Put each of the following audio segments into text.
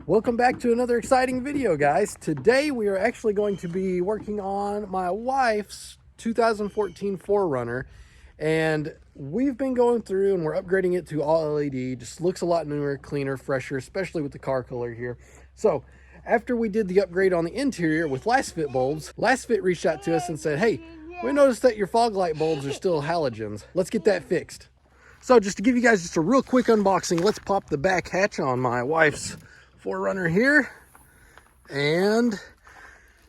Welcome back to another exciting video, guys. Today we are actually going to be working on my wife's 2014 4Runner, and we've been going through and we're upgrading it to all LED. Just looks a lot newer, cleaner, fresher, especially with the car color here. So after we did the upgrade on the interior with Lasfit bulbs, Lasfit reached out to us and said, hey, we noticed that your fog light bulbs are still halogens. Let's get that fixed. So just to give you guys just a real quick unboxing, let's pop the back hatch on my wife's 4Runner here. And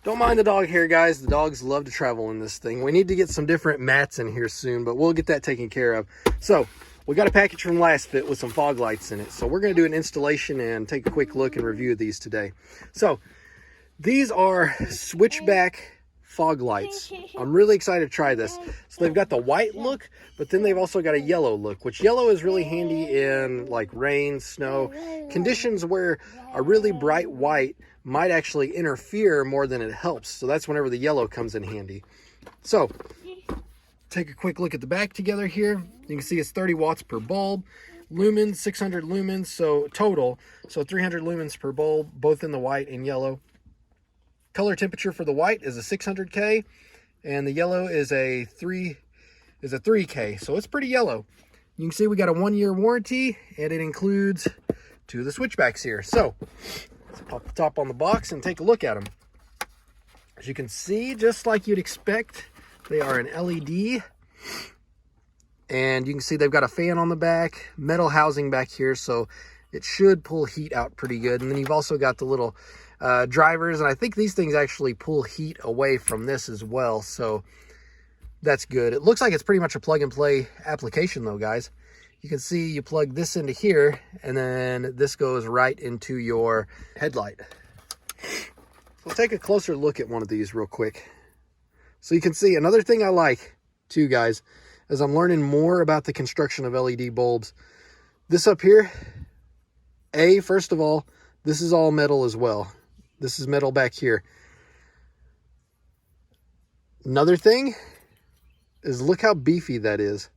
don't mind the dog hair, guys. The dogs love to travel in this thing. We need to get some different mats in here soon, but we'll get that taken care of. So we got a package from Lasfit with some fog lights in it. So we're going to do an installation and take a quick look and review these today. So these are SwitchBack fog lights. I'm really excited to try this. So they've got the white look, but then they've also got a yellow look, which yellow is really handy in like rain, snow, conditions where a really bright white might actually interfere more than it helps. So that's whenever the yellow comes in handy. So take a quick look at the back together here. You can see it's 30 watts per bulb, lumens, 600 lumens, so total, so 300 lumens per bulb, both in the white and yellow. Color temperature for the white is a 600K, and the yellow is a 3K, so it's pretty yellow. You can see we got a 1-year warranty, and it includes 2 of the switchbacks here. So let's pop the top on the box and take a look at them. As you can see, just like you'd expect, they are an LED, and you can see they've got a fan on the back, metal housing back here, so it should pull heat out pretty good. And then you've also got the little drivers, and I think these things actually pull heat away from this as well, so that's good. It looks like it's pretty much a plug and play application though, guys. You can see you plug this into here, and then this goes right into your headlight. We'll take a closer look at one of these real quick. So you can see another thing I like too, guys, as I'm learning more about the construction of LED bulbs. This up here, first of all, this is all metal as well. This is metal back here. Another thing is, look how beefy that is.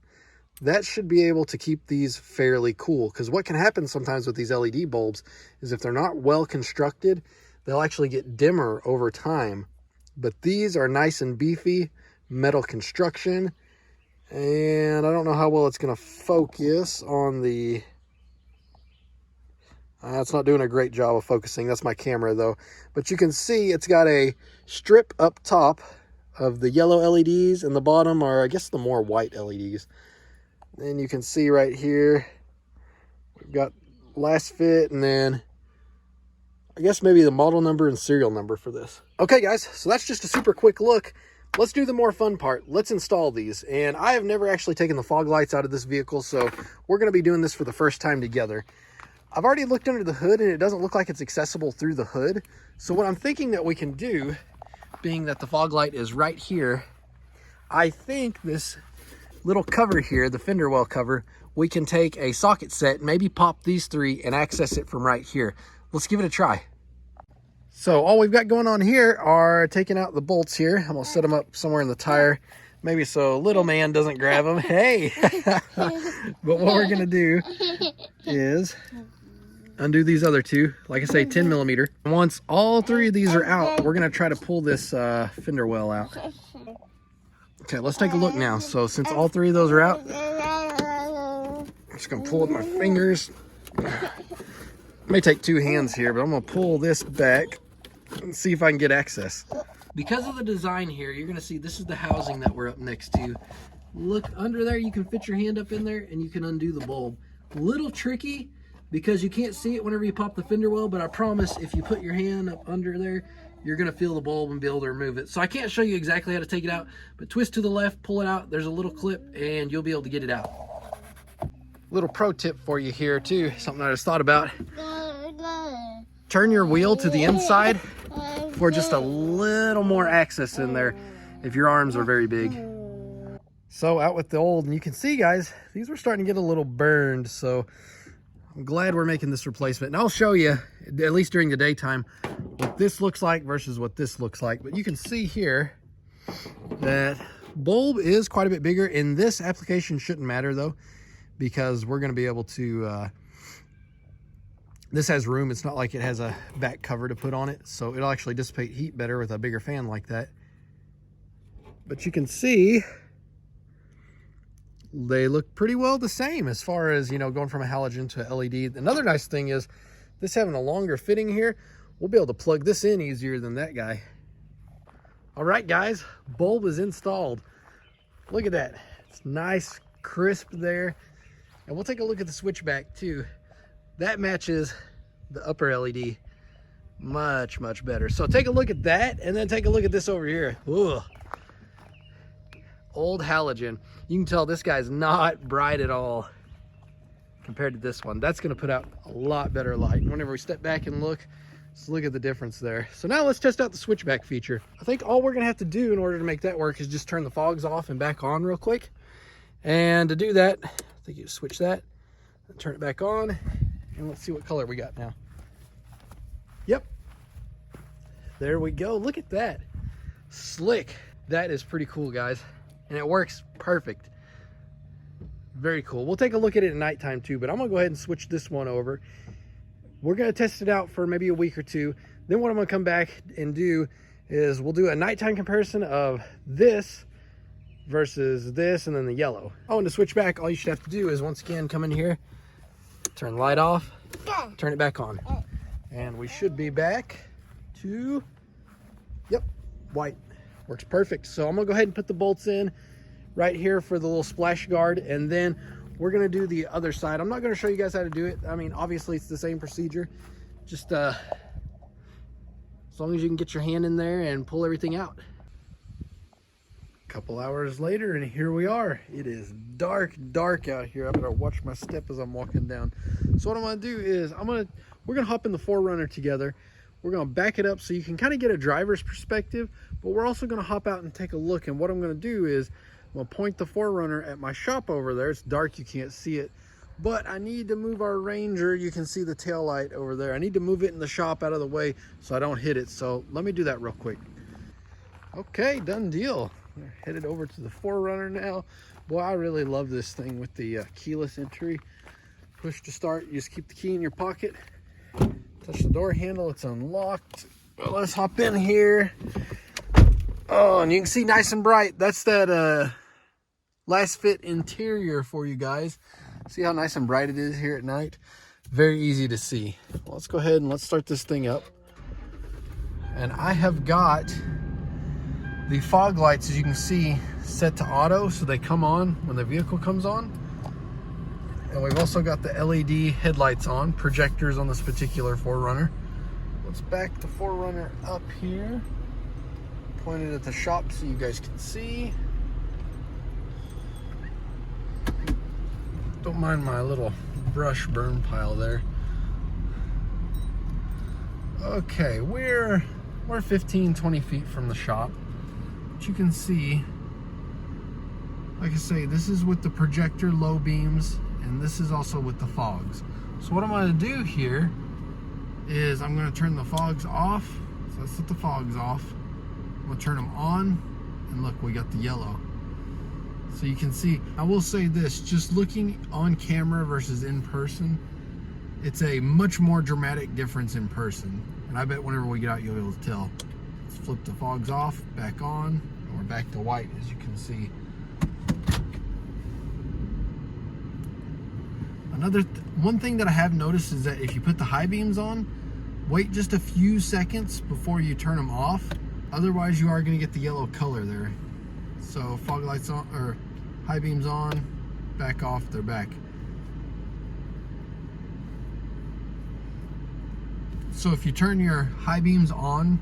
That should be able to keep these fairly cool, because what can happen sometimes with these LED bulbs is if they're not well constructed, they'll actually get dimmer over time. But these are nice and beefy, metal construction, and I don't know how well it's going to focus on the... it's not doing a great job of focusing. That's my camera though. But you can see it's got a strip up top of the yellow LEDs, and the bottom are, I guess, the more white LEDs. Then you can see right here, we've got Lasfit, and then I guess maybe the model number and serial number for this. Okay guys, so that's just a super quick look. Let's do the more fun part. Let's install these. And I have never actually taken the fog lights out of this vehicle, so we're going to be doing this for the first time together. I've already looked under the hood, and it doesn't look like it's accessible through the hood. So what I'm thinking that we can do, being that the fog light is right here, I think this little cover here, the fender well cover, we can take a socket set, maybe pop these 3 and access it from right here. Let's give it a try. So all we've got going on here are taking out the bolts here. I'm gonna set them up somewhere in the tire, maybe so little man doesn't grab them. Hey! But what we're gonna do is undo these other 2, like I say, 10 millimeter. Once all 3 of these are out, we're gonna try to pull this fender well out. Okay, let's take a look now. So since all 3 of those are out, I'm just gonna pull with my fingers. It may take 2 hands here, but I'm gonna pull this back and see if I can get access. Because of the design here, you're gonna see this is the housing that we're up next to. Look under there, you can fit your hand up in there and you can undo the bulb. Little tricky, because you can't see it whenever you pop the fender well, but I promise if you put your hand up under there, you're gonna feel the bulb and be able to remove it. So I can't show you exactly how to take it out, but twist to the left, pull it out, there's a little clip, and you'll be able to get it out. Little pro tip for you here too, something I just thought about. Turn your wheel to the inside for just a little more access in there if your arms are very big. So out with the old, and you can see, guys, these were starting to get a little burned, so I'm glad we're making this replacement. And I'll show you, at least during the daytime, what this looks like versus what this looks like. But you can see here that bulb is quite a bit bigger. In this application shouldn't matter though, because we're going to be able to This has room. It's not like it has a back cover to put on it, so it'll actually dissipate heat better with a bigger fan like that. But you can see they look pretty well the same as far as, you know, going from a halogen to a LED. Another nice thing is this having a longer fitting here, we'll be able to plug this in easier than that guy. All right, guys, bulb is installed. Look at that. It's nice, crisp there. And we'll take a look at the switchback too. That matches the upper LED much, much better. So take a look at that, and then take a look at this over here. Ugh. Old halogen. You can tell this guy's not bright at all compared to this one. That's going to put out a lot better light. Whenever we step back and look, just look at the difference there. So now let's test out the switchback feature. I think all we're going to have to do in order to make that work is just turn the fogs off and back on real quick. And to do that, I think you switch that and turn it back on, and let's see what color we got now. Yep, there we go. Look at that. Slick. That is pretty cool, guys, and it works perfect. Very cool. We'll take a look at it at nighttime too, but I'm gonna go ahead and switch this one over. We're gonna test it out for maybe a week or two. Then what I'm gonna come back and do is we'll do a nighttime comparison of this versus this, and then the yellow. Oh, and to switch back, all you should have to do is once again come in here, turn the light off, turn it back on, and we should be back to, yep, white. Works perfect. So I'm gonna go ahead and put the bolts in right here for the little splash guard, and then we're gonna do the other side. I'm not gonna show you guys how to do it. I mean, obviously it's the same procedure, just as long as you can get your hand in there and pull everything out. Couple hours later, and here we are. It is dark out here. I better watch my step as I'm walking down. So what I'm gonna do is we're gonna hop in the 4Runner together. We're gonna back it up so you can kind of get a driver's perspective, but we're also gonna hop out and take a look. And what I'm gonna do is I'm gonna point the 4Runner at my shop over there. It's dark, you can't see it, but I need to move our Ranger. You can see the tail light over there. I need to move it in the shop out of the way so I don't hit it. So let me do that real quick. Okay, done deal. We're headed over to the 4Runner now. Boy, I really love this thing with the keyless entry. Push to start, you just keep the key in your pocket. Touch the door handle, it's unlocked. Well, let's hop in here. Oh, and you can see nice and bright. That's that Lasfit interior for you guys. See how nice and bright it is here at night? Very easy to see. Well, let's go ahead and let's start this thing up. And I have got the fog lights, as you can see, set to auto, so they come on when the vehicle comes on. And we've also got the LED headlights on, projectors on this particular 4Runner. Let's back the 4Runner up here, point it at the shop so you guys can see. Don't mind my little brush burn pile there. Okay, we're 15-20 feet from the shop. But you can see, like I say, this is with the projector low beams, and this is also with the fogs. So what I'm going to do here is I'm going to turn the fogs off. So let's set the fogs off. I'm going to turn them on, and look, we got the yellow. So you can see, I will say this, just looking on camera versus in person, it's a much more dramatic difference in person. And I bet whenever we get out, you'll be able to tell. Let's flip the fogs off, back on, and we're back to white, as you can see. One thing that I have noticed is that if you put the high beams on, wait just a few seconds before you turn them off. Otherwise, you are going to get the yellow color there. So fog lights on, or high beams on, back off, they're back. So if you turn your high beams on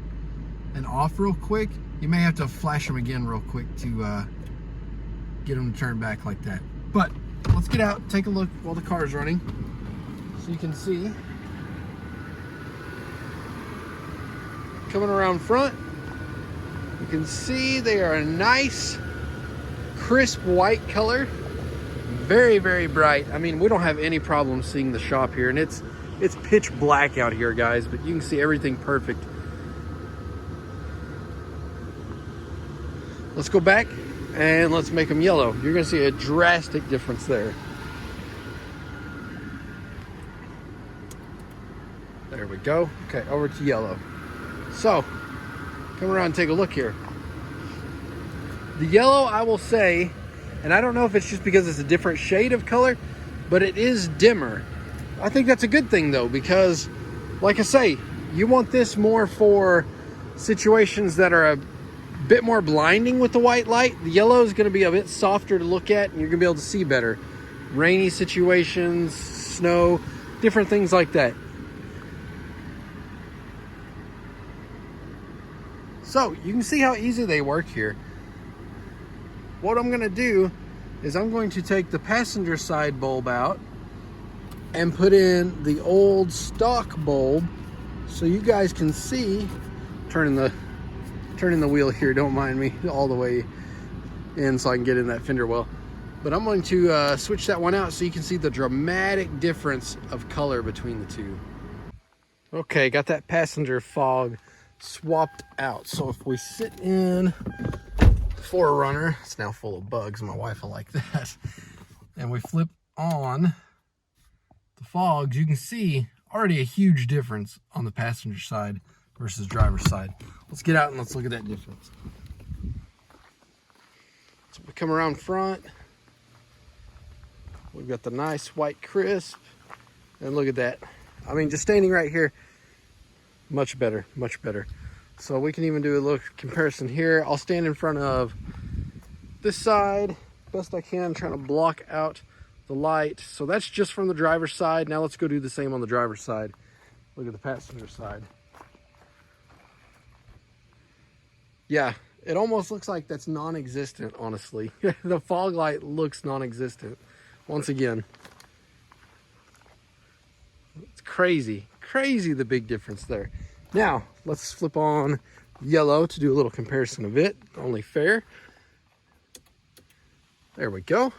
and off real quick, you may have to flash them again real quick to get them to turn back like that. But let's get out, take a look while the car is running, so you can see. Coming around front, you can see they are a nice, crisp white color. Very, very bright. I mean, we don't have any problem seeing the shop here, and it's pitch black out here, guys, but you can see everything perfect. Let's go back and let's make them yellow. You're gonna see a drastic difference there. go. Okay, over to yellow. So, come around and take a look here. The yellow, I will say, and I don't know if it's just because it's a different shade of color, but it is dimmer. I think that's a good thing though, because like I say, you want this more for situations that are a bit more blinding with the white light. The yellow is going to be a bit softer to look at, and you're going to be able to see better. Rainy situations, snow, different things like that. So you can see how easy they work here. What I'm going to do is I'm going to take the passenger side bulb out and put in the old stock bulb so you guys can see. Turning the wheel here, don't mind me, all the way in so I can get in that fender well. But I'm going to switch that one out so you can see the dramatic difference of color between the two. Okay, got that passenger fog swapped out. So if we sit in 4Runner, it's now full of bugs, my wife will like that, and we flip on the fogs, you can see already a huge difference on the passenger side versus driver's side. Let's get out and let's look at that difference. So we come around front, we've got the nice white crisp, and look at that. I mean, just standing right here, much better, much better. So we can even do a little comparison here. I'll stand in front of this side best I can, trying to block out the light. So that's just from the driver's side. Now let's go do the same on the driver's side. Look at the passenger side. Yeah, it almost looks like that's non-existent, honestly. The fog light looks non-existent. Once again, it's crazy, crazy the big difference there. Now, let's flip on yellow to do a little comparison of it. Only fair. There we go.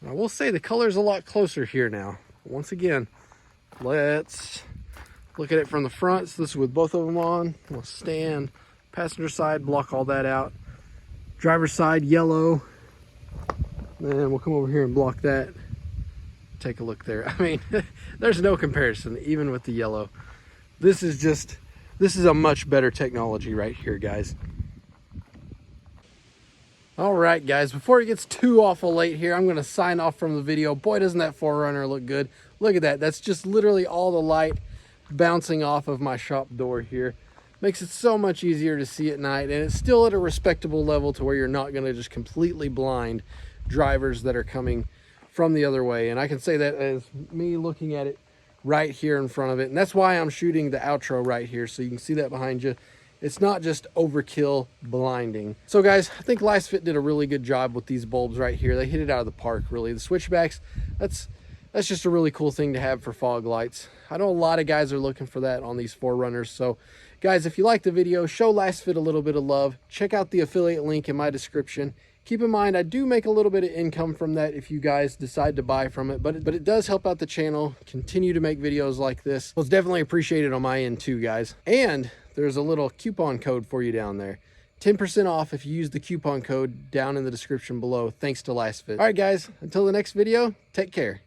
I will say the color's a lot closer here now. Once again, let's look at it from the front. So this is with both of them on. We'll stand passenger side, block all that out. Driver's side, yellow. Then we'll come over here and block that. Take a look there. I mean, there's no comparison, even with the yellow. This is a much better technology right here, guys. All right, guys, before it gets too awful late here, I'm going to sign off from the video. Boy, doesn't that 4Runner look good. Look at that. That's just literally all the light bouncing off of my shop door here. Makes it so much easier to see at night, and it's still at a respectable level to where you're not going to just completely blind drivers that are coming from the other way. And I can say that as me looking at it right here in front of it. And that's why I'm shooting the outro right here, so you can see that behind you. It's not just overkill blinding. So guys, I think Lasfit did a really good job with these bulbs right here. They hit it out of the park, really. The switchbacks, that's just a really cool thing to have for fog lights. I know a lot of guys are looking for that on these 4Runners. So guys, if you like the video, show Lasfit a little bit of love. Check out the affiliate link in my description. Keep in mind, I do make a little bit of income from that if you guys decide to buy from it, but it does help out the channel, continue to make videos like this. Well, it's definitely appreciated on my end too, guys. And there's a little coupon code for you down there. 10% off if you use the coupon code down in the description below, thanks to Lasfit. All right, guys, until the next video, take care.